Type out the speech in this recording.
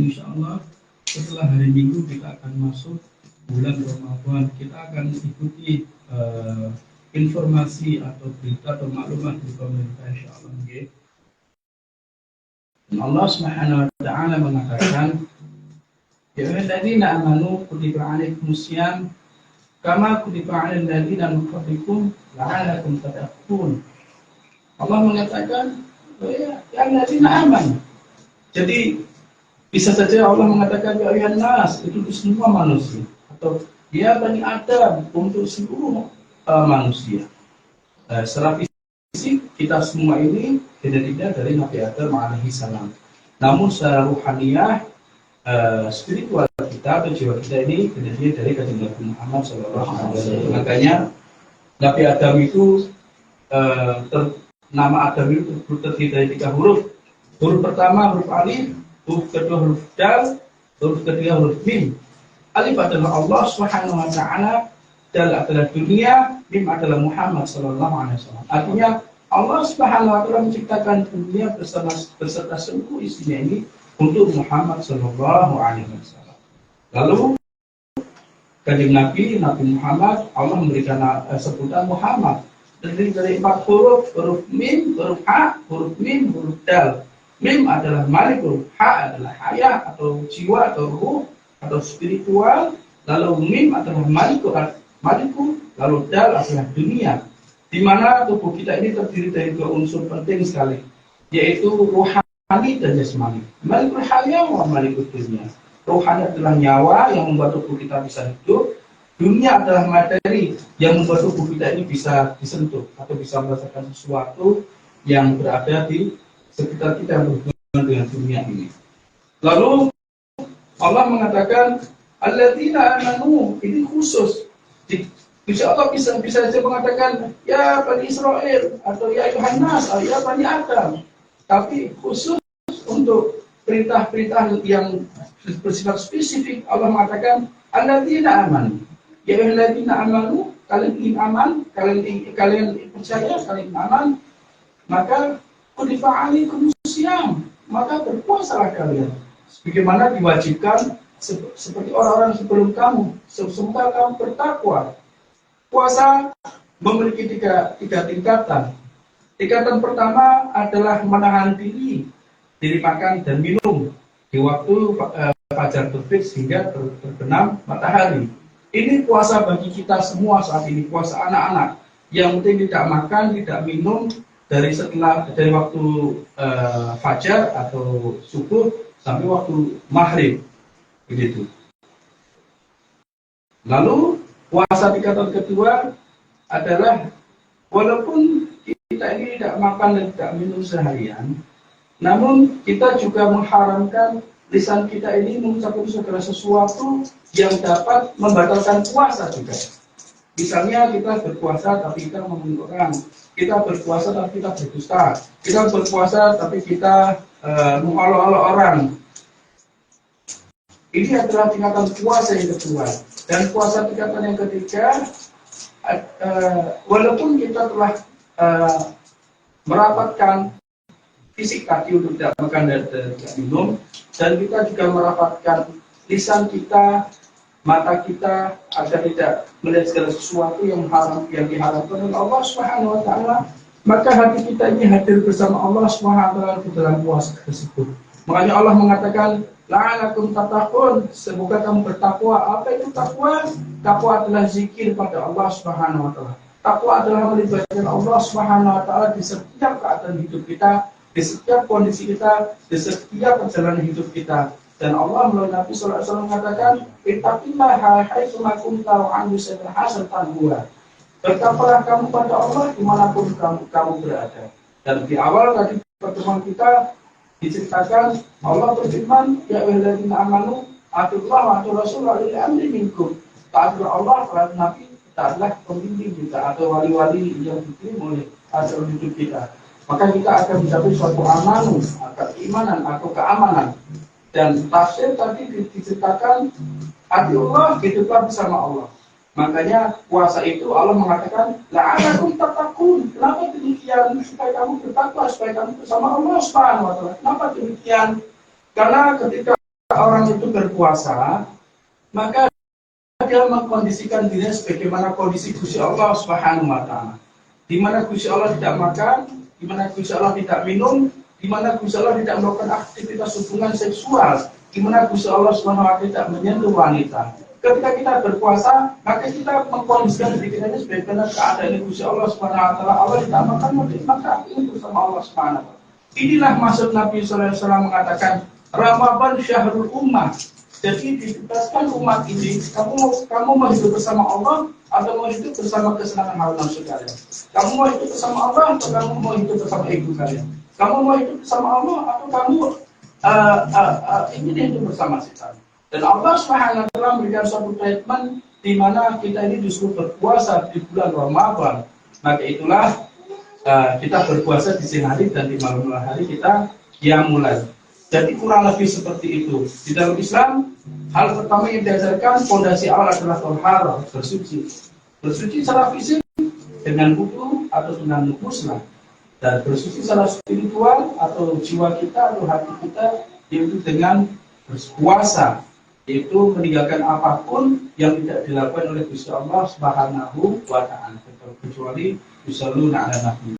insya Allah setelah hari Minggu kita akan masuk bulan Ramadan. Kita akan ikuti informasi atau berita atau maklumat dari pemerintah insya Allah. Dan Allah Subhanahu wa taala mengatakan, ya ayyuhalladzina amanu kutiba alaikumusiyam kama kutiba alal ladzina min qablikum la'allakum tattaqun. Allah mengatakan, ya ayyuhalladzina amanu. Jadi bisa saja Allah mengatakan ya ayyuhan nas, itu untuk semua manusia, atau ya Bani Adam, untuk seluruh manusia. Secara fisik kita semua ini beda-beda dari Nabi Adam alaihi salam. Namun secara ruhaniyah, spiritual kita atau jiwa kita ini beda-beda dari kanjeng Nabi Muhammad SAW. Makanya Nabi Adam itu nama Adam itu terdiri dari 3 huruf. Huruf pertama huruf alif, huruf kedua huruf dal, huruf ketiga huruf mim. Alif adalah Allah Subhanahu wa taala, dal adalah dunia, mim adalah Muhammad sallallahu alaihi wasallam. Artinya Allah Subhanahu wa taala menciptakan dunia beserta seluruh isinya ini untuk Muhammad sallallahu alaihi wasallam. Lalu kanjeng Nabi Muhammad, Allah memberikan sebutan Muhammad terdiri dari 4 huruf, huruf mim, huruf ha, huruf mim, huruf dal. Mim adalah malik, huruf ha adalah hayah atau jiwa atau ruh atau spiritual, lalu mim adalah maliku, lalu dal adalah dunia. Di mana tubuh kita ini terdiri dari 2 unsur penting sekali, yaitu rohani dan jasmani. Malikul hayah wa malikul dunia. Rohani adalah nyawa yang membuat tubuh kita bisa hidup. Dunia adalah materi yang membuat tubuh kita ini bisa disentuh atau bisa merasakan sesuatu yang berada di sekitar kita yang berhubungan dengan dunia ini. Lalu Allah mengatakan alladzina amanu, ini khusus. Insya Allah bisa saja mengatakan ya Bani Israel atau ya Yohanes atau ya Bani Adam. Tapi khusus untuk perintah-perintah yang bersifat spesifik, Allah mengatakan alladzina amanu. Ya alladzina amanu, kalian ingin aman, kalian percaya, kalian aman, maka kutiba alaikumusiyam, maka berpuasalah kalian sebagaimana diwajibkan seperti orang-orang sebelum kamu, semoga kamu bertakwa. Puasa memiliki tiga tingkatan. Tingkatan pertama adalah menahan diri makan dan minum di waktu fajar terbit hingga terbenam matahari. Ini puasa bagi kita semua saat ini, puasa anak-anak yang penting tidak makan, tidak minum dari waktu fajar atau subuh sampai waktu maghrib, begitu. Lalu puasa tingkatan kedua adalah walaupun kita ini tidak makan dan tidak minum seharian, namun kita juga mengharamkan lisan kita ini mengucapkan segala sesuatu yang dapat membatalkan puasa juga. Misalnya kita berpuasa tapi kita ngomongin orang, kita berpuasa tapi kita berdusta, kita berpuasa tapi kita mengolok-olok orang. Ini adalah tingkatan puasa yang kedua. Dan puasa tingkatan yang ketiga, walaupun kita telah merapatkan fisik tadi untuk tidak makan dan tidak minum, dan kita juga merapatkan lisan kita, mata kita agar tidak melihat segala sesuatu yang diharamkan oleh Allah Subhanahu wa taala, maka hati kita ini hadir bersama Allah Subhanahu wa taala di dalam puasa tersebut. Makanya Allah mengatakan la'alakum tattaqun, semoga kamu bertakwa. Apa itu takwa? Takwa adalah zikir pada Allah Subhanahu wa taala. Takwa adalah melibatkan Allah Subhanahu wa taala di setiap keadaan hidup kita, di setiap kondisi kita, di setiap perjalanan hidup kita. Dan Allah melalui Nabi sallallahu alaihi wasallam mengatakan, "Ittaqillaha haitsu ma kunta wa anhu hasan tanbuha." Bertakwalah kamu pada Allah dimanapun kamu berada. Dan di awal tadi pertemuan kita diceritakan Allah berfirman, ya ayyuhalladzina amanu atiullaha wa atiur rasul wa ulil amri minkum. Taatlah Allah, taat Nabi, taatlah pemimpin kita atau wali-wali yang dipilih oleh hasil hidup kita. Maka kita akan mencapai suatu amanu, atau keimanan atau keamanan. Dan tafsir tadi diceritakan atiullah, hiduplah bersama Allah. Makanya puasa itu Allah mengatakan la'alakum tattaqun. Kenapa demikian? Supaya kamu bertakwa, supaya kamu bersama Allah Subhanahu wa taala. Kenapa demikian? Karena ketika orang itu berpuasa, maka dia mengkondisikan dirinya sebagaimana kondisi Gusti Allah Subhanahu wa taala. Di mana Gusti Allah tidak makan, di mana Gusti Allah tidak minum, di mana Gusti Allah tidak melakukan aktivitas hubungan seksual, di mana Gusti Allah Subhanahu wa taala tidak menyentuh wanita. Ketika kita berpuasa, maka kita mengkondisikan diri kita sebagaimana keadaan Gusti Allah Subhanahu wa taala. Allah tidak makan, maka ini bersama Allah Subhanahu wa taala. Inilah maksud Nabi sallallahu alaihi wasallam mengatakan Ramadan syahrul ummah. Jadi dibebaskan umat ini, kamu mau hidup bersama Allah atau mau hidup bersama kesenangan hawa nafsu kalian? Kamu mau hidup bersama Allah atau kamu mau hidup bersama ego kalian? Kamu mau hidup bersama Allah atau kamu ingin hidup bersama setan? Dan Allah Subhanahu wa taala memberikan suatu treatment di mana kita ini disuruh berpuasa di bulan Ramadan. Maka itulah kita berpuasa di siang hari dan di malam hari kita qiyamul lail. Jadi kurang lebih seperti itu. Di dalam Islam, hal pertama yang diajarkan fondasi awal adalah thaharah, bersuci. Bersuci secara fisik dengan wudu atau dengan muslah. Dan bersuci secara spiritual atau jiwa kita atau hati kita yaitu dengan berpuasa, yaitu meninggalkan apapun yang tidak dilakukan oleh Gusti Allah Subhanahu wa taala, kecuali yusalluna ala nabi.